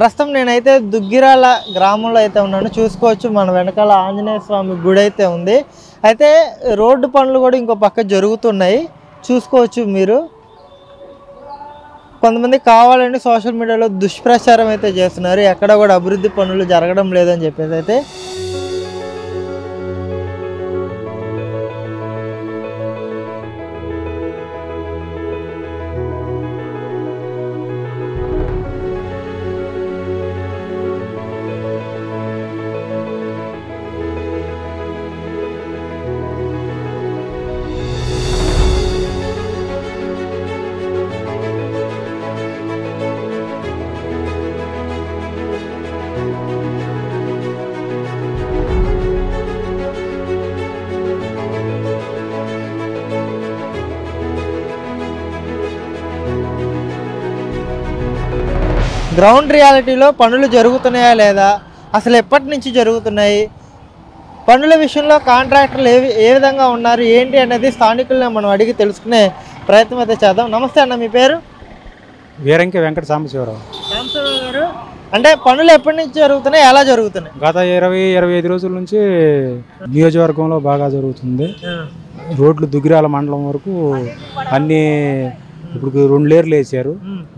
ప్రస్తుతం నేనైతే దుగ్గిరాల గ్రామంలో అయితే ఉన్నాను. చూసుకోవచ్చు మన వెనకాల ఆంజనేయ స్వామి గుడి అయితే ఉంది. అయితే రోడ్డు పనులు కూడా ఇంకో పక్క జరుగుతున్నాయి, చూసుకోవచ్చు మీరు. కొంతమంది కావాలని సోషల్ మీడియాలో దుష్ప్రచారం అయితే చేస్తున్నారు, ఎక్కడ కూడా అభివృద్ధి పనులు జరగడం లేదని చెప్పేసి. అయితే గ్రౌండ్ రియాలిటీలో పనులు జరుగుతున్నాయా లేదా, అసలు ఎప్పటి నుంచి జరుగుతున్నాయి, పనుల విషయంలో కాంట్రాక్టర్లు ఏ విధంగా ఉన్నారు ఏంటి అనేది స్థానికులను మనం అడిగి తెలుసుకునే ప్రయత్నం అయితే చేద్దాం. నమస్తే అన్న, మీ పేరు? వీరంకి వెంకట సాంబశివరావు. సాంబశివరావు గారు, అంటే పనులు ఎప్పటి నుంచి జరుగుతున్నాయి, ఎలా జరుగుతున్నాయి? గత 20-25 రోజుల నుంచి నియోజకవర్గంలో బాగా జరుగుతుంది. రోడ్లు దుగ్గిరాల మండలం వరకు అన్నీ ఇప్పుడు 2 లేర్లు వేసారు,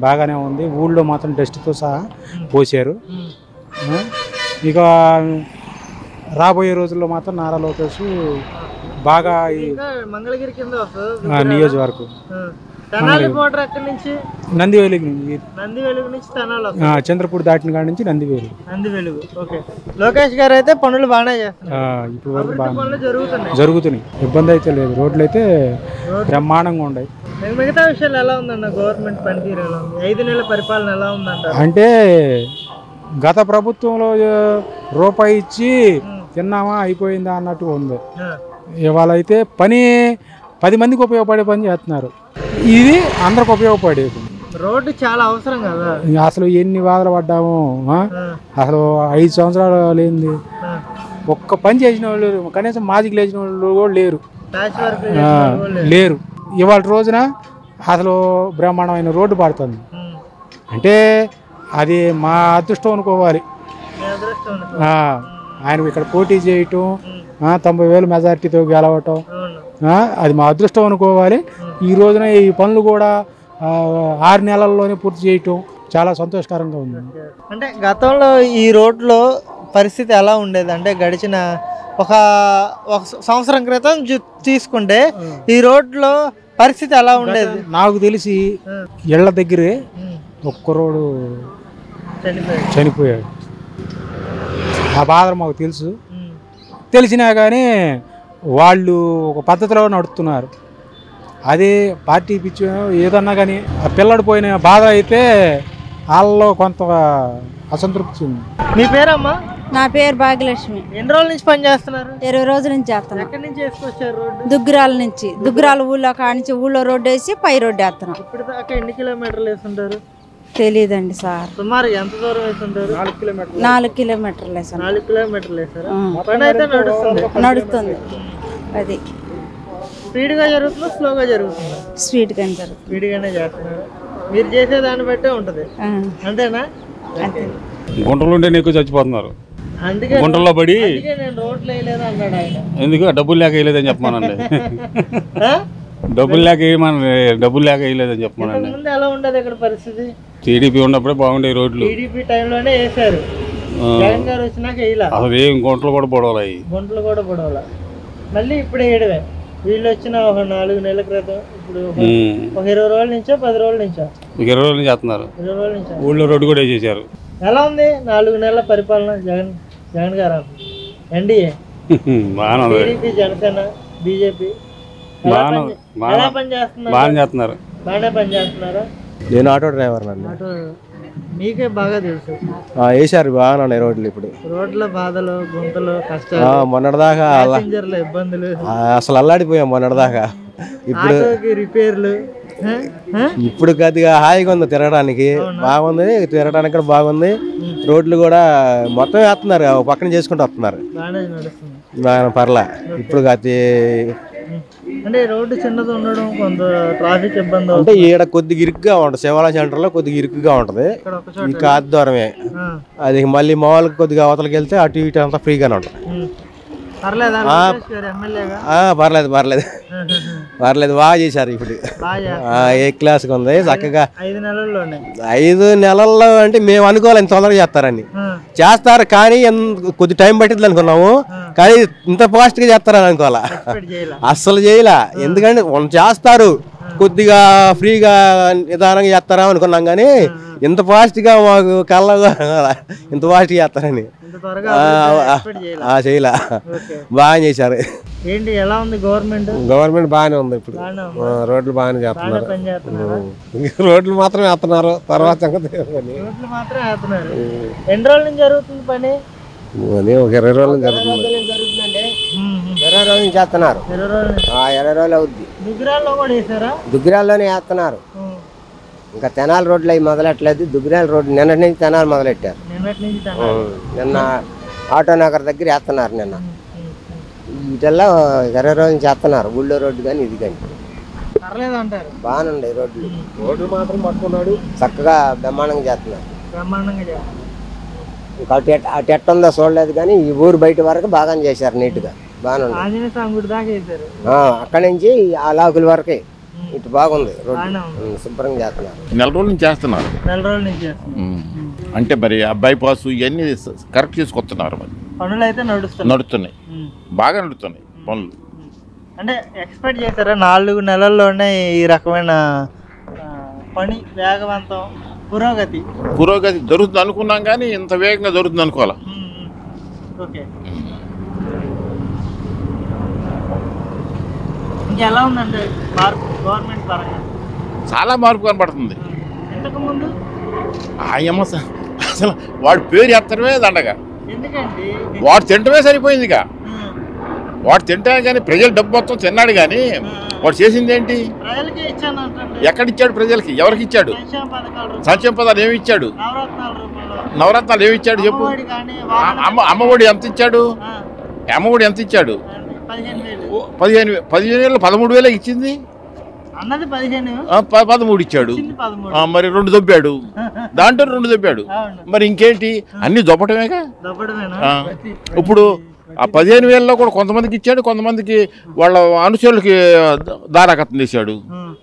బాగానే ఉంది. ఊళ్ళో మాత్రం డస్ట్తో సహా పోసారు. ఇక రాబోయే రోజుల్లో మాత్రం నారా లోకేష్ బాగా మంగళగిరి కింద నియోజకవర్గం నందివేలు నుంచి చంద్రపూడి దాటిన కాడి నుంచి నందివేలు. లోకేష్ గారు అయితే పనులు బాగానే ఇప్పుడు వరకు బాగా జరుగుతున్నాయి, ఇబ్బంది అయితే లేదు. రోడ్లు అయితే బ్రహ్మాండంగా ఉన్నాయి. మిగతా విషయాలు ఎలా ఉందన్న, గవర్నమెంట్ పనితీరు ఎలా ఉంది, 5 నెలల పరిపాలన ఎలా ఉందంట? అంటే గత ప్రభుత్వంలో రూపాయి ఇచ్చి తిన్నామా అయిపోయిందా అన్నట్టు ఉంది. ఇవాళ అయితే పని 10 మందికి ఉపయోగపడే పని చేస్తున్నారు, ఇది అందరికి ఉపయోగపడేది. రోడ్డు చాలా అవసరం కదా. అసలు ఎన్ని బాధలు పడ్డాము, అసలు 5 సంవత్సరాలు లేనిది ఒక్క పని చేసిన వాళ్ళు, కనీసం మాజికి లేచిన వాళ్ళు కూడా లేరు. ఇవాళ రోజున అసలు బ్రహ్మాండమైన రోడ్డు పడుతుంది అంటే అది మా అదృష్టం అనుకోవాలి. ఆయన ఇక్కడ పోటీ చేయటం, 90,000 మెజార్టీతో గెలవటం, అది మా అదృష్టం అనుకోవాలి. ఈ రోజున ఈ పనులు కూడా 6 నెలల్లోనే పూర్తి చేయటం చాలా సంతోషకరంగా ఉంది. అంటే గతంలో ఈ రోడ్లో పరిస్థితి ఎలా ఉండేది అంటే, గడిచిన ఒక సంవత్సరం క్రితం తీసుకుంటే ఈ రోడ్లో పరిస్థితి ఎలా ఉండేది? నాకు తెలిసి ఇళ్ల దగ్గరే ఒక్కరోడు చనిపోయాడు. ఆ బాధ మాకు తెలుసు, తెలిసినా కానీ వాళ్ళు ఒక పద్ధతిలో నడుస్తున్నారు. అదే పార్టీ పిచ్చి ఏదన్నా కానీ ఆ పిల్లడు పోయిన బాధ అయితే వాళ్ళలో కొంత అసంతృప్తి ఉంది. మీ పేరమ్మా? నా పేరు భాగ్యలక్ష్మి. ఎన్ని రోజుల నుంచి పని చేస్తున్నారు? 20 రోజుల నుంచి చేస్తున్నాం. ఎక్కడి నుంచి వేసుకొచ్చారు రోడ్డు? దుగ్గిరాల నుంచి. దుగ్గిరాల ఊళ్ళో కానించి ఊళ్ళో రోడ్డు వేసి పై రోడ్డు వేస్తున్నాం. ఇప్పుడు దాకా ఎన్ని కిలోమీటర్లు వేస్తుంటారు? తెలియదండి సార్. సుమారు ఎంత దూరం వేస్తుంటారు? 4 కిలోమీటర్లు వేసాను. 4 కిలోమీటర్లు వేసారా? పని అయితే నడుస్తుంది. అది స్పీడ్గా జరుగుతుందా, స్లోగా జరుగుతుందా? స్పీడ్గానే జరుగుతుంది. స్పీడ్గానే చేస్తున్నారు. మీరు చేసే దాన్ని బట్టే ఉంటుంది, అంతేనా? అంతే. గుంటలు ఉంటే ఎక్కువ చచ్చిపోతున్నారు. అందుకే గుంటల్లో పడి నేను రోడ్లు వేయలేదు అన్నాడు ఆయన. ఎందుకు డబ్బులు లేక వేయలేదని చెప్పమానండి. డబ్బులు లేక వేయలేదని చెప్పమానండి. ముందు ఎలా ఉండదు ఇక్కడ పరిస్థితి? టీడీపీ ఉన్నప్పుడే బాగుండే రోడ్లు. టీడీపీ టైంలోనే వేసారు, జగన్ గారు వచ్చినాక వేయలా. అసలు ఏం గుంటలు కూడా పొడవాలి, గుంటలు కూడా పొడవాల. మళ్ళీ ఇప్పుడు వేయడమే. వీళ్ళు వచ్చిన ఒక 4 నెలల క్రితం, ఇప్పుడు ఒక 20 రోజుల నుంచో 10 రోజుల నుంచో 20 రోజుల నుంచి చేస్తున్నారు. 20 రోజుల నుంచి ఊళ్ళో రోడ్డు కూడా వేసేసారు. ఎలా ఉంది 4 నెలల పరిపాలన జగన్ గారు? ఎన్డీఏ, టీడీపీ, జనసేన, బీజేపీ బాగానే పనిచేస్తున్నారు. నేను ఆటో డ్రైవర్ అండి. మీకే బాగా తెలుసు. వేసారు బాగానే రోడ్లు. ఇప్పుడు రోడ్ల బాధలు, గుంతలు, కష్టాలు, మొన్నటిదాకా ఇబ్బందులు అసలు అల్లాడిపోయాం మొన్నటిదాకా. ఇప్పుడు రిపేర్లు, ఇప్పుడు కొద్దిగా హాయిగా ఉంది, తిరగడానికి బాగుంది, తిరగడానికి కూడా బాగుంది. రోడ్లు కూడా మొత్తం వేస్తున్నారు, పక్కన చేసుకుంటూ వస్తున్నారు, పర్లే. ఇప్పుడు అంటే రోడ్డు చిన్నది ఉండడం కొంత ట్రాఫిక్ ఇబ్బంది అంటే ఈడ కొద్దిగా ఇరుకుగా ఉంటుంది, శివాలయ సెంటర్లో కొద్దిగా ఇరుకుగా ఉంటుంది. ఇక్కడ ఒక చోట. ఈ కాద్వారమే అది, మళ్ళీ మామూలుగా కొద్దిగా అవతలకి వెళ్తే అటు ఇటు అంతా ఫ్రీగానే ఉంటుంది. పర్లేదా ఎమ్మెల్యేగా? పర్లేదు పర్లేదు బాగా చేశారు. ఇప్పుడు ఏ క్లాస్కి ఉంది చక్కగా. 5 నెలల్లోనే 5 నెలల్లో అంటే మేము అనుకోవాలి ఇంత తొందరగా చేస్తారని. చేస్తారు కానీ కొద్ది టైం పట్టింది అనుకున్నాము, కానీ ఇంత ఫాస్ట్గా చేస్తారని అనుకోవాలా. అస్సలు చేయలే. ఎందుకంటే చేస్తారు కొద్దిగా ఫ్రీగా నిదానంగా చేస్తారా అనుకున్నాం, కానీ ఇంత ఫాస్ట్గా మాకు కళ్ళగా ఇంత ఫాస్ట్గా చేస్తారని చేయలే. బాగా చేశారు. ఏంటి ఎలా ఉంది గవర్నమెంట్ బాగానే ఉంది. ఇప్పుడు రోడ్లు బాగానే చేస్తున్నారు. రోడ్లు మాత్రం వేస్తున్నారు, తర్వాత రోడ్లు మాత్రం వేస్తున్నారు. ఎన్ని రోజుల నుంచి జరుగుతుంది పని? ఒక 20 రోజులు జరుగుతుంది. 20 రోజుల నుంచి చేస్తున్నారు. 20 రోజులు అవుద్ది. దుగ్గిరాల్లో కూడా వేసారా? దుగ్గిరాల్లోనే వేస్తున్నారు. ఇంకా తెనాలి రోడ్లు అవి మొదలెట్టలేదు. దుగ్గిరాల రోడ్డు నిన్నటి నుంచి తెనాలి మొదలెట్టారు. నిన్న ఆటో నగర్ దగ్గర వేస్తున్నారు. నిన్న వీటిల్లో 20 రోజులు చేస్తున్నారు. ఊళ్ళో రోడ్డు కానీ ఇది కానీ బాగానే ఉన్నాయి. రోడ్లు మాత్రం పట్టుకున్నాడు చక్కగా బ్రహ్మాండంగా చేస్తున్నారు. ఇంకా అటు ఎట్ట ఉందో చూడలేదు, కానీ ఈ ఊరు బయట వరకు బాగానే చేశారు. నీట్గా బాగానే ఉంది. అక్కడి నుంచి ఆ లాకుల వరకే ఇటు బాగుంది. రోడ్డు శుభ్రంగా చేస్తున్నారు. 4 రోజుల నుంచి చేస్తున్నారు. 4 రోజుల నుంచి అంటే మరి ఆ బైపాస్ ఇవన్నీ కరెక్ట్ చేసుకొస్తున్నారు. మరి పనులు అయితే నడుస్తున్నాయి, బాగా నడుస్తున్నాయి పనులు. అంటే ఎక్స్పెక్ట్ చేశారా 4 నెలల్లోనే ఈ రకమైన పని వేగవంతం పురోగతి జరుగుతుంది అనుకున్నాం, కానీ ఇంత వేగంగా జరుగుతుంది అనుకోవాలా. ఓకే, ఇంకెలా ఉందంటే మార్పు గవర్నమెంట్ పరంగా? చాలా మార్పు కనపడుతుంది. ఇంతకు ముందు అసలు వాడి పేరు ఎత్తడమే దండగా. ఎందుకండి వాడు తింటమే సరిపోయింది. ఇక వాడు తింటా కానీ ప్రజలు డబ్బు మొత్తం తిన్నాడు, కానీ వాడు చేసింది ఏంటి? ఎక్కడిచ్చాడు ప్రజలకి? ఎవరికి ఇచ్చాడు? సంక్షేమ పదాలు ఏమి ఇచ్చాడు? నవరత్నాలు ఏమి ఇచ్చాడు చెప్పు? అమ్మఒడి ఎంత ఇచ్చాడు? అమ్మఒడి ఎంత ఇచ్చాడు? 15,000 13,000 ఇచ్చింది. 13 ఇచ్చాడు. మరి 2 దొబ్బాడు. దాంట్లో 2 దొబ్బాడు. మరి ఇంకేంటి? అన్ని దొబ్బటమేగా. ఇప్పుడు ఆ 15,000లో కూడా కొంతమందికి ఇచ్చాడు, కొంతమందికి వాళ్ళ అనుచరులకి దారాకత్నం చేశాడు.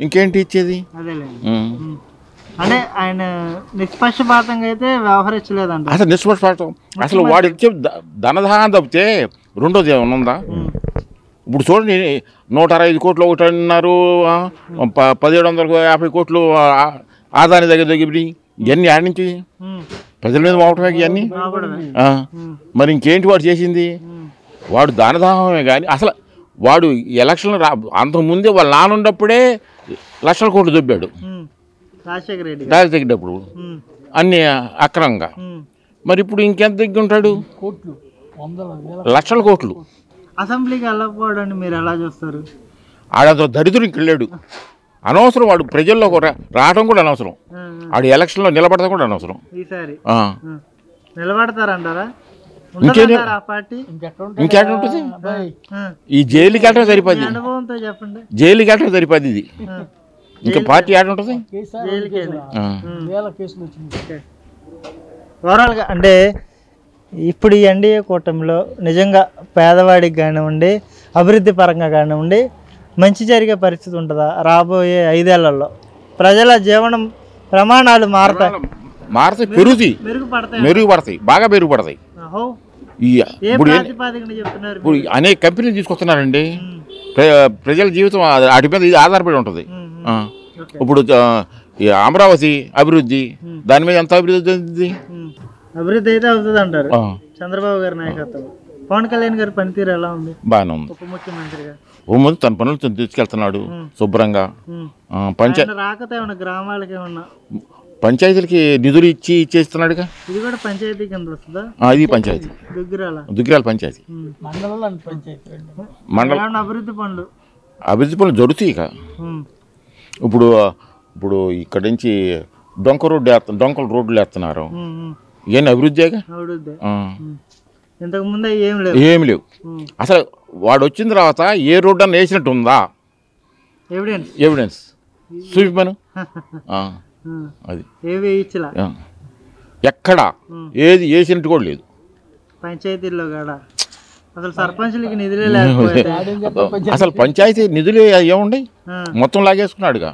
ఇంకేంటి ఇచ్చేది? అంటే ఆయన నిష్పక్షపాతంగా అయితే వ్యవహరించలేదంట. అసలు నిష్పక్షపాతం అసలు వాడు ఇచ్చే ధనదానం తప్పితే రెండోది ఏమన్నా ఉందా? ఇప్పుడు చూడండి, 165 కోట్లు ఒకటి అన్నారు, 1750 కోట్లు ఆదాని దగ్గర ఇవన్నీ ఆడి నుంచి ప్రజల మీద పోవటమే ఇవన్నీ. మరి ఇంకేంటి వాడు చేసింది? వాడు దానదానమే కానీ అసలు వాడు ఎలక్షన్ అంతకుముందే వాళ్ళ నానున్నప్పుడే లక్షల కోట్లు దొబ్బాడు రాజశేఖర అప్పుడు అన్ని అక్రమంగా. మరి ఇప్పుడు ఇంకెంత దగ్గర ఉంటాడు? లక్షల కోట్లు. అసెంబ్లీకి వెళ్ళకపోవడాన్ని మీరు ఎలా చూస్తారు? ఆడంత దరిద్రుడు ఇంక లేడు. అనవసరం వాడు ప్రజల్లో రావడం కూడా అనవసరం. ఆడు ఎలక్షన్లో నిలబడటం కూడా అనవసరం. ఈసారి నిలబడతారంటారా? ఇంకేట ఉంటుంది? ఈ జైలుకి వెళ్ళటం సరిపోద్ది. అనుభవంతో చెప్పండి. జైలుకి వెళ్ళటం సరిపోద్ది. ఇది ఇంకా పార్టీ ఆడ ఉంటుంది. ఓవరాల్గా అంటే ఇప్పుడు ఈ ఎన్డీఏ కూటమిలో నిజంగా పేదవాడికి కానివ్వండి, అభివృద్ధి పరంగా కానివ్వండి మంచి జరిగే పరిస్థితి ఉంటుందా? రాబోయే 5 ఏళ్లలో ప్రజల జీవనం ప్రమాణాలు మారుతాయి, మెరుగుపడతాయి, బాగా మెరుగుపడతాయి. ఇప్పుడు అనేక కంపెనీలు తీసుకొస్తున్నారండి. ప్రజల జీవితం వాటి మీద ఇది ఆధారపడి ఉంటుంది. ఇప్పుడు అమరావతి అభివృద్ధి, దాని మీద ఎంత అభివృద్ధి అవుతుంది? అభివృద్ధి అయితే అవుతుంది అంటారు చంద్రబాబు గారి నాయకత్వం. పవన్ కళ్యాణ్ గారి పనితీరు ఎలా ఉంది? బాగానే ఉంది. ఉప ముఖ్యమంత్రిగా తన పనులు తీసుకెళ్తున్నాడు శుభ్రంగా. గ్రామాలకి ఏమన్నా పంచాయతీలకి నిధులు ఇచ్చేస్తున్నాడుగా. ఇది కూడా పంచాయతీ కింద వస్తుందా? ఇది పంచాయతీ, దుగ్గిరాల పంచాయతీ. మండలం అభివృద్ధి పనులు జరుగుతాయి. ఇక ఇప్పుడు ఇక్కడ నుంచి డొంకల రోడ్లు వేస్తున్నారు. ఇవన్నీ అభివృద్ధిగా. ఇంతకు ముందు ఏం లేవు. అసలు వాడు వచ్చిన తర్వాత ఏ రోడ్డు అన్న వేసినట్టు ఉందా? ఎవిడెన్స్ ఎవిడెన్స్ చూపిపోను అది ఏవి ఇచ్చలా ఆ. ఎక్కడ ఏది వేసినట్టు కూడా లేదు పంచాయతీల్లో కూడా అసలు సర్పంచ్లకి నిధులే లేకపోతే అసలు పంచాయతీ నిధులు ఏముండయి మొత్తం లాగేసుకున్నాడుగా